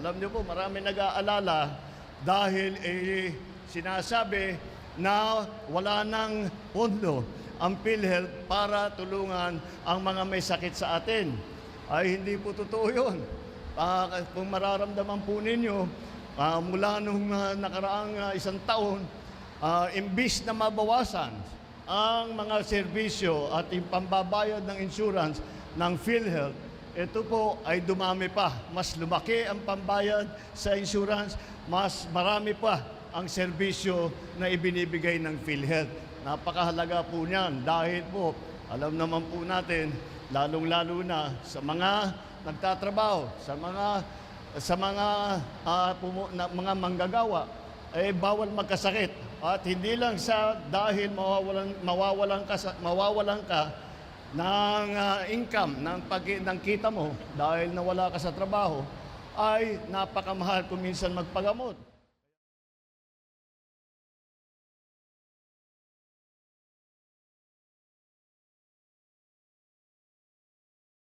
Alam niyo po, marami nag-aalala dahil sinasabi na wala nang pondo ang PhilHealth para tulungan ang mga may sakit sa atin. Ay hindi po totoo yun. Kung mararamdaman po ninyo, mula nung nakaraang isang taon, imbis na mabawasan ang mga serbisyo at yung pambabayad ng insurance ng PhilHealth, ito po ay dumami pa. Mas lumaki ang pambayad sa insurance, mas marami pa ang serbisyo na ibinibigay ng PhilHealth. Napakahalaga po niyan dahil po, alam naman po natin, lalong-lalo na sa mga nagtatrabaho, sa mga manggagawa, bawal magkasakit. At hindi lang dahil mawawalan ka ng income, ng kita mo dahil nawala ka sa trabaho, ay napakamahal kung minsan magpagamot.